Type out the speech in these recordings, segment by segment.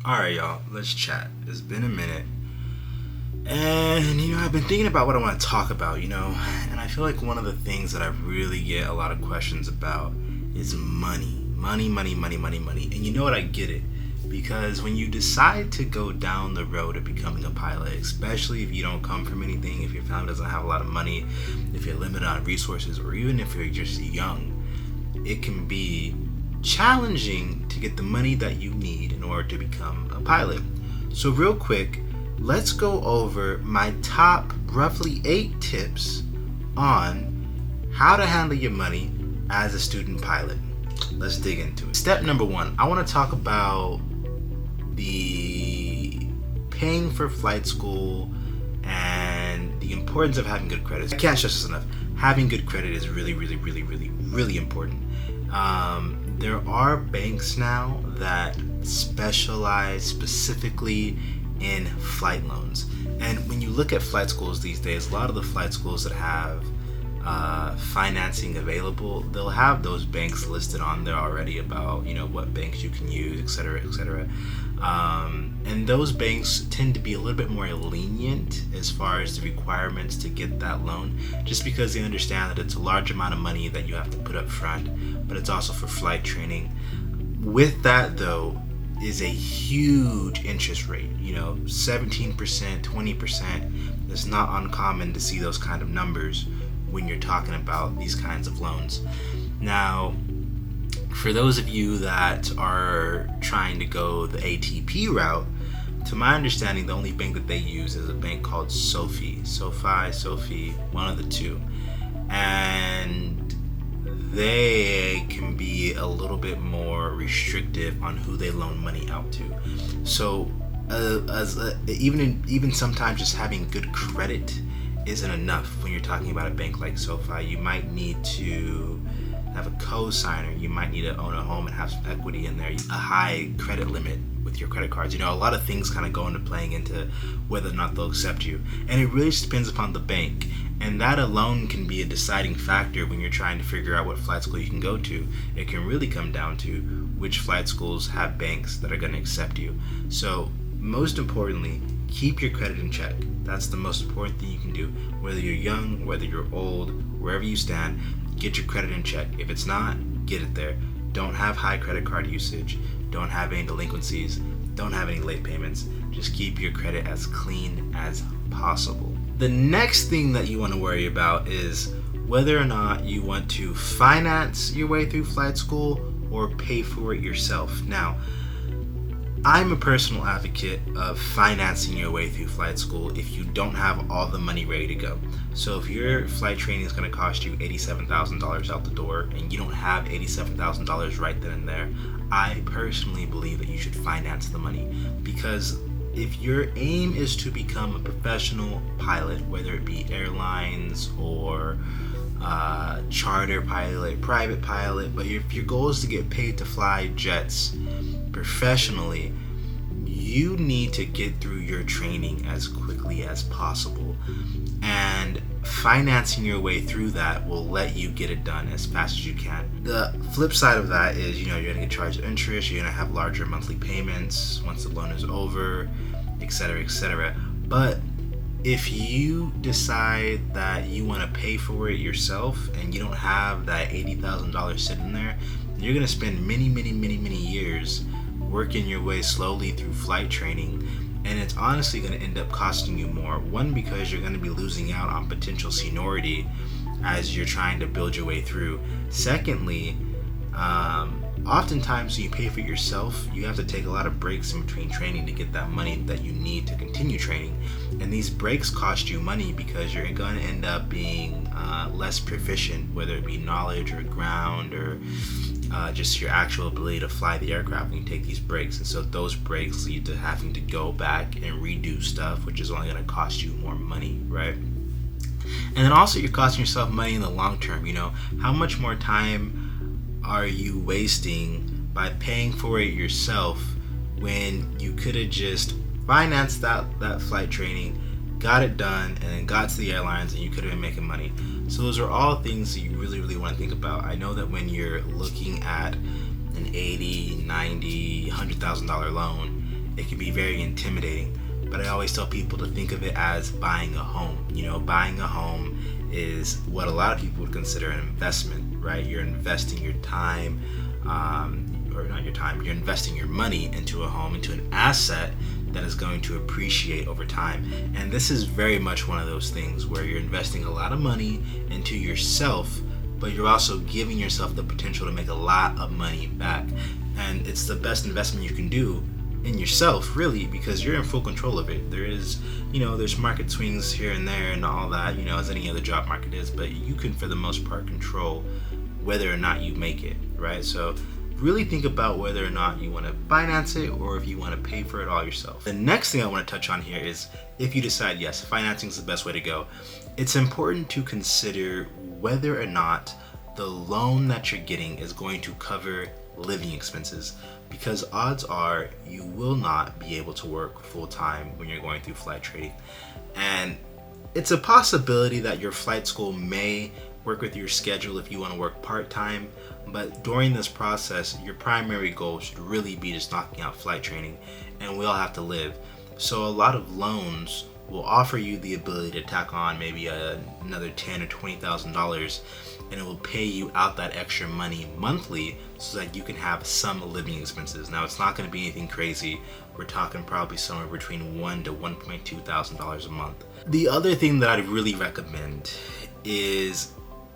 Alright, y'all, let's chat. It's been a minute. And, I've been thinking about what I want to talk about, and I feel like one of the things that I really get a lot of questions about is money. Money, money, money, money, money. And you know what? I get it. Because when you decide to go down the road of becoming a pilot, especially if you don't come from anything, if your family doesn't have a lot of money, if you're limited on resources, or even if you're just young, it can be challenging to get the money that you need in order to become a pilot. So real quick, let's go over my top roughly 8 tips on how to handle your money as a student pilot. Let's dig into it. Step number 1, I want to talk about the paying for flight school and the importance of having good credit. I can't stress this enough. Having good credit is really, really, really, really, really important. There are banks now that specialize specifically in flight loans. And when you look at flight schools these days, a lot of the flight schools that have financing available, they'll have those banks listed on there already about, what banks you can use, etc., etc. And those banks tend to be a little bit more lenient as far as the requirements to get that loan, just because they understand that it's a large amount of money that you have to put up front, but it's also for flight training. With that, though, is a huge interest rate. 17%, 20%. It's not uncommon to see those kind of numbers when you're talking about these kinds of loans. Now, for those of you that are trying to go the ATP route, to my understanding, the only bank that they use is a bank called SoFi, one of the two. And they can be a little bit more restrictive on who they loan money out to. So even sometimes just having good credit isn't enough when you're talking about a bank like SoFi. You might need to have a co-signer. You might need to own a home and have some equity in there. A high credit limit with your credit cards. A lot of things kind of go into playing into whether or not they'll accept you. And it really just depends upon the bank. And that alone can be a deciding factor when you're trying to figure out what flight school you can go to. It can really come down to which flight schools have banks that are going to accept you. So most importantly, keep your credit in check. That's the most important thing you can do. Whether you're young, whether you're old, wherever you stand, get your credit in check. If it's not, get it there. Don't have high credit card usage. Don't have any delinquencies. Don't have any late payments. Just keep your credit as clean as possible. The next thing that you want to worry about is whether or not you want to finance your way through flight school or pay for it yourself. Now, I'm a personal advocate of financing your way through flight school if you don't have all the money ready to go. So if your flight training is going to cost you $87,000 out the door and you don't have $87,000 right then and there, I personally believe that you should finance the money, because if your aim is to become a professional pilot, whether it be airlines or charter pilot, private pilot, but if your goal is to get paid to fly jets professionally, you need to get through your training as quickly as possible. And financing your way through that will let you get it done as fast as you can. The flip side of that is, you're going to get charged interest, you're going to have larger monthly payments once the loan is over, etc., etc. But if you decide that you want to pay for it yourself and you don't have that $80,000 sitting there, you're going to spend many, many, many, many years working your way slowly through flight training, and it's honestly going to end up costing you more. One, because you're going to be losing out on potential seniority as you're trying to build your way through. Secondly, oftentimes when you pay for it yourself, you have to take a lot of breaks in between training to get that money that you need to continue training. And these breaks cost you money because you're going to end up being less proficient, whether it be knowledge or ground or just your actual ability to fly the aircraft when you take these breaks. And so those breaks lead to having to go back and redo stuff, which is only going to cost you more money, right? And then also you're costing yourself money in the long term. How much more time are you wasting by paying for it yourself when you could have just financed that flight training, got it done, and then got to the airlines and you could have been making money? So those are all things that you really, really want to think about. I know that when you're looking at an $80,000, $90,000, $100,000 loan, it can be very intimidating. But I always tell people to think of it as buying a home. Buying a home is what a lot of people would consider an investment, right? You're investing your time, or not your time, you're investing your money into a home, into an asset that is going to appreciate over time. And this is very much one of those things where you're investing a lot of money into yourself, but you're also giving yourself the potential to make a lot of money back. And it's the best investment you can do in yourself, really, because you're in full control of it. There's market swings here and there and all that, as any other job market is, but you can, for the most part, control whether or not you make it, right? So really think about whether or not you want to finance it or if you want to pay for it all yourself. The next thing I want to touch on here is if you decide, yes, financing is the best way to go, it's important to consider whether or not the loan that you're getting is going to cover living expenses, because odds are you will not be able to work full time when you're going through flight training. And it's a possibility that your flight school may work with your schedule if you want to work part-time, but during this process, your primary goal should really be just knocking out flight training, and we all have to live. So a lot of loans will offer you the ability to tack on maybe another $10,000 or $20,000, and it will pay you out that extra money monthly so that you can have some living expenses. Now, it's not going to be anything crazy. We're talking probably somewhere between $1,000 to $1,200 a month. The other thing that I'd really recommend is,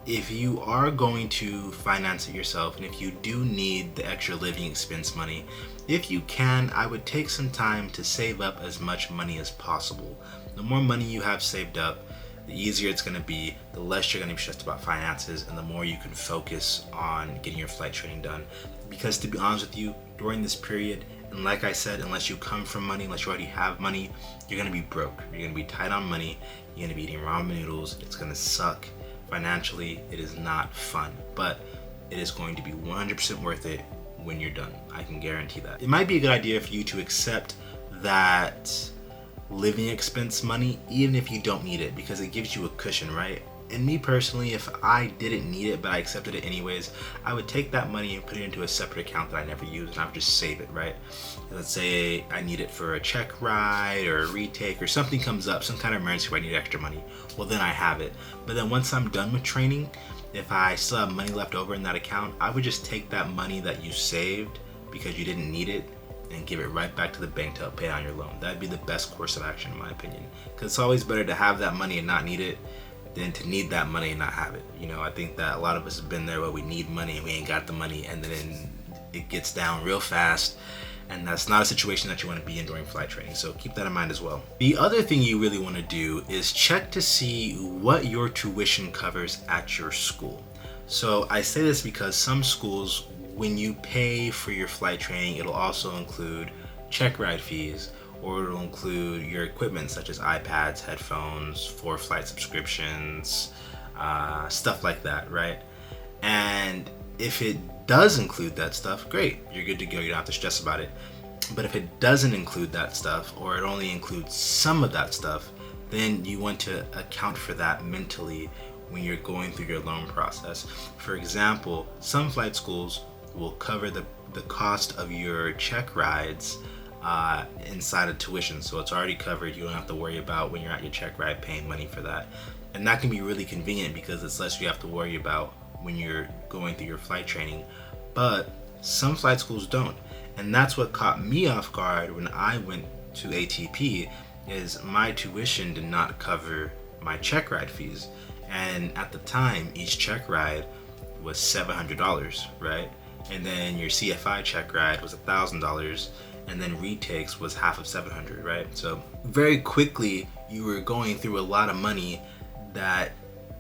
if you are going to finance it yourself, and if you do need the extra living expense money, if you can, I would take some time to save up as much money as possible. The more money you have saved up, the easier it's going to be, the less you're going to be stressed about finances, and the more you can focus on getting your flight training done. Because to be honest with you, during this period, and like I said, unless you come from money, unless you already have money, you're going to be broke. You're going to be tight on money. You're going to be eating ramen noodles. It's going to suck. Financially, it is not fun, but it is going to be 100% worth it when you're done. I can guarantee that. It might be a good idea for you to accept that living expense money even if you don't need it, because it gives you a cushion, right? And me personally, if I didn't need it but I accepted it anyways, I would take that money and put it into a separate account that I never use, and I would just save it, right? Let's say I need it for a check ride or a retake, or something comes up, some kind of emergency where I need extra money. Well, then I have it. But then once I'm done with training, if I still have money left over in that account, I would just take that money that you saved because you didn't need it and give it right back to the bank to help pay on your loan. That'd be the best course of action in my opinion, because it's always better to have that money and not need it than to need that money and not have it. I think that a lot of us have been there where we need money and we ain't got the money, and then it gets down real fast, and that's not a situation that you want to be in during flight training. So keep that in mind as well. The other thing you really want to do is check to see what your tuition covers at your school. So I say this because some schools, when you pay for your flight training, it'll also include check ride fees, or it'll include your equipment such as iPads, headphones, 4-flight subscriptions, stuff like that, right? And if it does include that stuff, great, you're good to go, you don't have to stress about it. But if it doesn't include that stuff, or it only includes some of that stuff, then you want to account for that mentally when you're going through your loan process. For example, some flight schools will cover the cost of your check rides inside of tuition, so it's already covered. You don't have to worry about when you're at your check ride paying money for that, and that can be really convenient because it's less you have to worry about when you're going through your flight training. But some flight schools don't, and that's what caught me off guard when I went to ATP, is my tuition did not cover my check ride fees, and at the time each check ride was $700, right? And then your CFI check ride was $1,000, and then retakes was half of $700, right? So very quickly you were going through a lot of money that,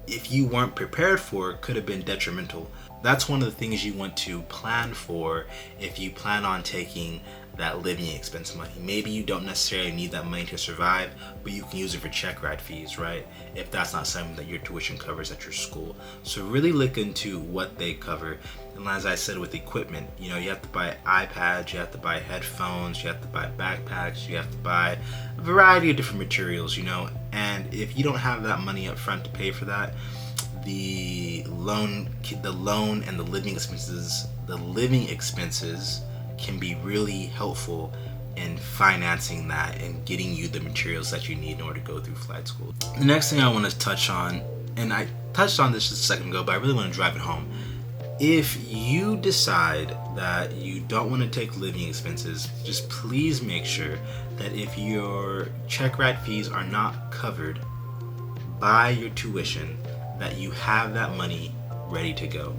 if you weren't prepared for, could have been detrimental. That's one of the things you want to plan for if you plan on taking that living expense money. Maybe you don't necessarily need that money to survive, but you can use it for check ride fees, right? If that's not something that your tuition covers at your school. So really look into what they cover. And as I said, with equipment, you have to buy iPads, you have to buy headphones, you have to buy backpacks, you have to buy a variety of different materials, and if you don't have that money up front to pay for that, the loan and the living expenses can be really helpful in financing that and getting you the materials that you need in order to go through flight school. The next thing I want to touch on, and I touched on this just a second ago, but I really want to drive it home. If you decide that you don't want to take living expenses, just please make sure that if your check ride fees are not covered by your tuition, that you have that money ready to go.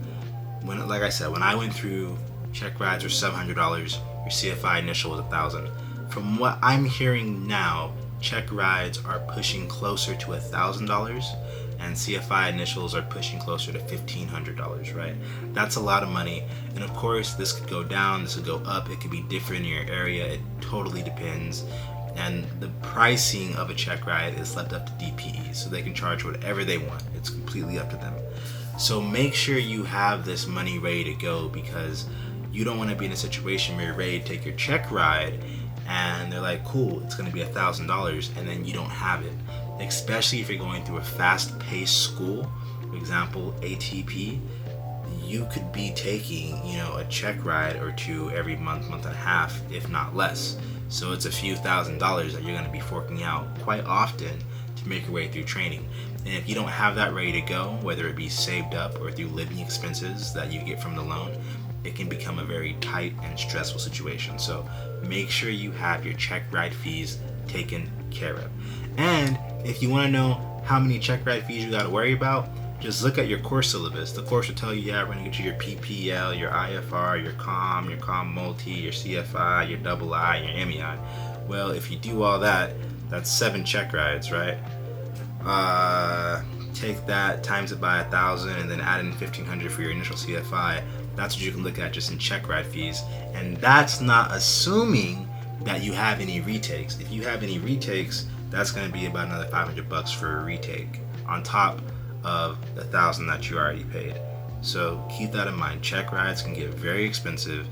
Like I said, when I went through, check rides were $700, your CFI initial was $1,000. From what I'm hearing now, check rides are pushing closer to $1,000, and CFI initials are pushing closer to $1,500, right? That's a lot of money. And of course, this could go down, this could go up, it could be different in your area, it totally depends. And the pricing of a check ride is left up to DPE, so they can charge whatever they want. It's completely up to them. So make sure you have this money ready to go, because you don't want to be in a situation where you're ready to take your check ride and they're like, cool, it's going to be $1,000, and then you don't have it. Especially if you're going through a fast-paced school, for example, ATP, you could be taking, a check ride or two every month and a half, if not less. So it's a few $1,000s that you're going to be forking out quite often to make your way through training. And if you don't have that ready to go, whether it be saved up or through living expenses that you get from the loan, it can become a very tight and stressful situation. So make sure you have your check ride fees taken care of. And if you want to know how many check ride fees you got to worry about, just look at your course syllabus. The course will tell you, we're going to get you your PPL, your IFR, your COM Multi, your CFI, your II, your MEI. Well, if you do all that, that's 7 check rides, right? Take that, times it by 1,000, and then add in 1,500 for your initial CFI. That's what you can look at just in check ride fees. And that's not assuming that you have any retakes. If you have any retakes, that's going to be about another $500 for a retake on top of the 1,000 that you already paid. So keep that in mind. Check rides can get very expensive,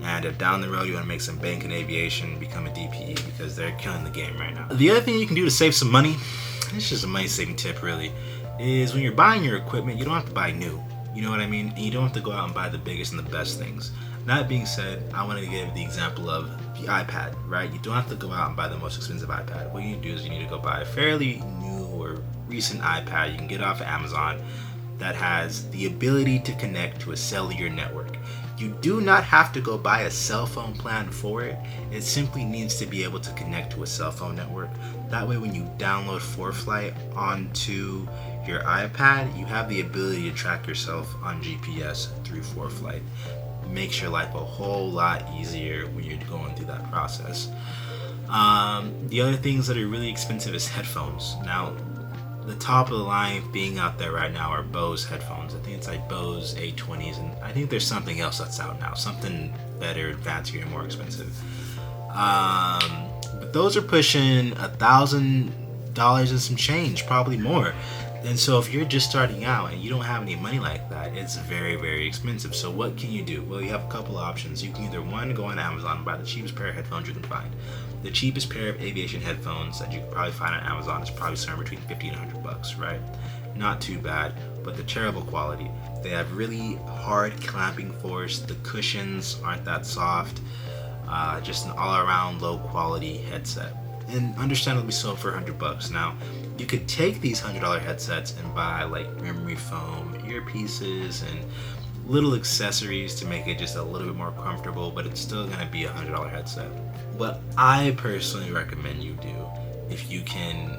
and if down the road you want to make some bank in aviation, become a DPE, because they're killing the game right now. The other thing you can do to save some money, it's just a money saving tip really, is when you're buying your equipment, you don't have to buy new. You know what I mean? And you don't have to go out and buy the biggest and the best things. That being said, I want to give the example of the iPad, right? You don't have to go out and buy the most expensive iPad. What you need to do is you need to go buy a fairly new or recent iPad you can get off of Amazon that has the ability to connect to a cellular network. You do not have to go buy a cell phone plan for it. It simply needs to be able to connect to a cell phone network. That way when you download ForeFlight onto your iPad, you have the ability to track yourself on GPS through ForeFlight. Makes your life a whole lot easier when you're going through that process. The other things that are really expensive is headphones. Now, the top of the line thing out there right now are Bose headphones. I think it's like Bose A20s, and I think there's something else that's out now, something better, fancier, and more expensive. But those are pushing $1,000 and some change, probably more. And so if you're just starting out and you don't have any money like that, it's very, very expensive. So what can you do? Well, you have a couple options. You can either, one, go on Amazon and buy the cheapest pair of headphones you can find. The cheapest pair of aviation headphones that you can probably find on Amazon is probably somewhere between $50 and $100, right? Not too bad, but they're terrible quality. They have really hard clamping force. The cushions aren't that soft. Just an all-around low-quality headset. And understandably so for $100. Now, you could take these $100 headsets and buy like memory foam, earpieces, and little accessories to make it just a little bit more comfortable, but it's still gonna be a $100 headset. What I personally recommend you do, if you can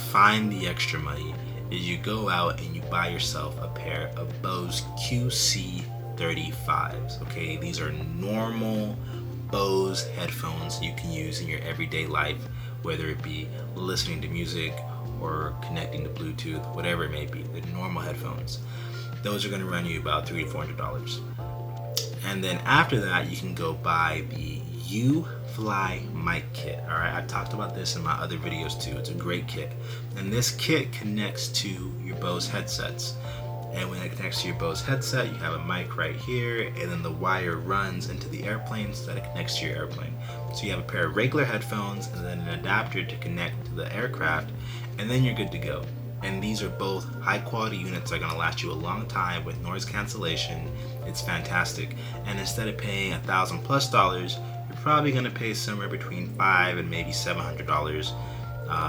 find the extra money, is you go out and you buy yourself a pair of Bose QC35s. Okay, these are normal Bose headphones you can use in your everyday life, whether it be listening to music or connecting to Bluetooth, whatever it may be. They're normal headphones. Those are going to run you about $300 to $400. And then after that, you can go buy the U-Fly mic kit. All right, I talked about this in my other videos too. It's a great kit, and this kit connects to your Bose headsets. And when it connects to your Bose headset, you have a mic right here, and then the wire runs into the airplane so that it connects to your airplane. So you have a pair of regular headphones and then an adapter to connect to the aircraft, and then you're good to go. And these are both high quality units that are going to last you a long time with noise cancellation. It's fantastic. And instead of paying $1,000+ you're probably gonna pay somewhere between $500 and maybe $700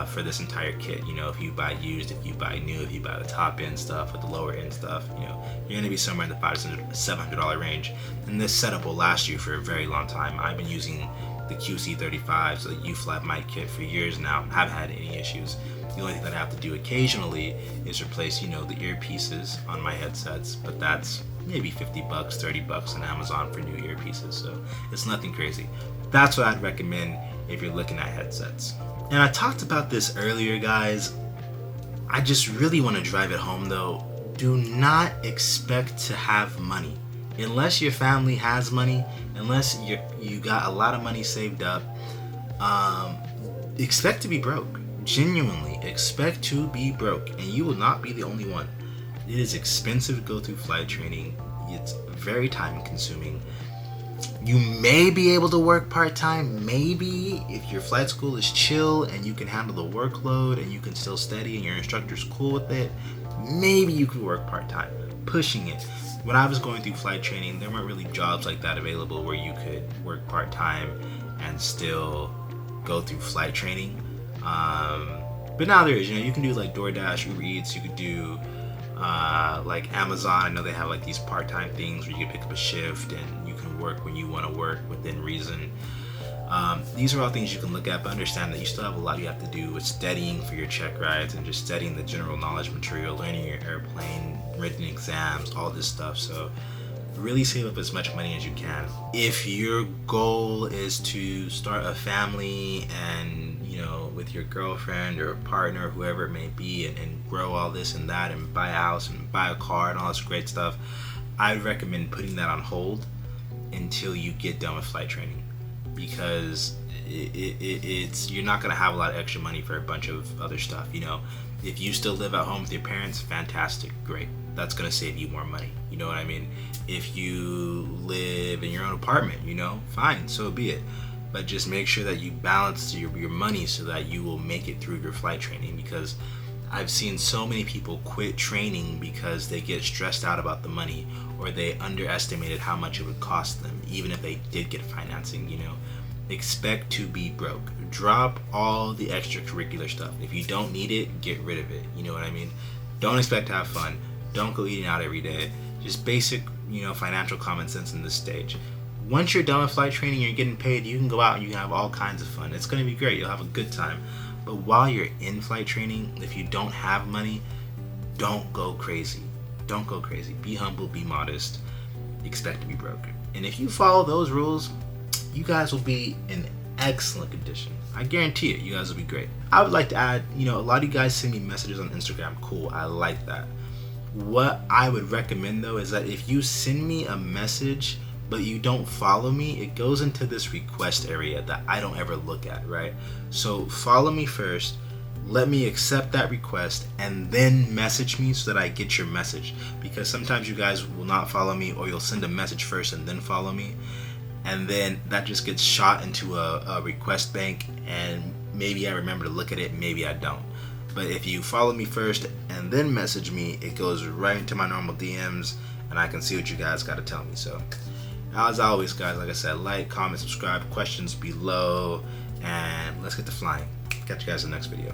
for this entire kit. You know, if you buy used, if you buy new, if you buy the top end stuff with the lower end stuff, you know, you're gonna be somewhere in the $500 to $700 range. And this setup will last you for a very long time. I've been using the QC35, so the U-Flat mic kit, for years now. Haven't had any issues. The only thing that I have to do occasionally is replace, you know, the earpieces on my headsets, but that's maybe $50, $30 on Amazon for new earpieces, so it's nothing crazy. That's what I'd recommend if you're looking at headsets. And I talked about this earlier, guys. I just really want to drive it home though. Do not expect to have money. Unless your family has money, unless you got a lot of money saved up, expect to be broke. Genuinely expect to be broke, and you will not be the only one. It is expensive to go through flight training. It's very time consuming. You may be able to work part-time, maybe, if your flight school is chill and you can handle the workload and you can still study and your instructor's cool with it. Maybe you could work part-time, pushing it. When I was going through flight training, there weren't really jobs like that available where you could work part-time and still go through flight training. But now there is, you know, you can do like DoorDash, Uber Eats, you could do like Amazon. I know they have like these part-time things where you can pick up a shift and you can work when you want to work within reason. These are all things you can look at, but understand that you still have a lot you have to do with studying for your check rides and just studying the general knowledge material, learning your airplane, written exams, all this stuff. So really save up as much money as you can. If your goal is to start a family and, you know, with your girlfriend or partner, whoever it may be, and grow all this and that and buy a house and buy a car and all this great stuff, I'd recommend putting that on hold until you get done with flight training, because it's you're not going to have a lot of extra money for a bunch of other stuff. You know, if you still live at home with your parents, fantastic, great. That's going to save you more money. You know what I mean? If you live in your own apartment, you know, fine, so be it. But just make sure that you balance your money so that you will make it through your flight training, because I've seen so many people quit training because they get stressed out about the money, or they underestimated how much it would cost them, even if they did get financing. You know, expect to be broke. Drop all the extracurricular stuff. If you don't need it, get rid of it. You know what I mean? Don't expect to have fun. Don't go eating out every day. Just basic, you know, financial common sense in this stage. Once you're done with flight training, you're getting paid, you can go out and you can have all kinds of fun. It's going to be great. You'll have a good time. But while you're in flight training, if you don't have money, don't go crazy. Don't go crazy. Be humble, be modest, expect to be broke. And if you follow those rules, you guys will be in excellent condition. I guarantee it, you guys will be great. I would like to add, you know, a lot of you guys send me messages on Instagram. Cool, I like that. What I would recommend though is that if you send me a message but you don't follow me, it goes into this request area that I don't ever look at, right? So follow me first, let me accept that request, and then message me so that I get your message. Because sometimes you guys will not follow me, or you'll send a message first and then follow me, and then that just gets shot into a request bank, and maybe I remember to look at it, maybe I don't. But if you follow me first and then message me, it goes right into my normal DMs, and I can see what you guys got to tell me. So as always, guys, like I said, like, comment, subscribe, questions below, and let's get to flying. Catch you guys in the next video.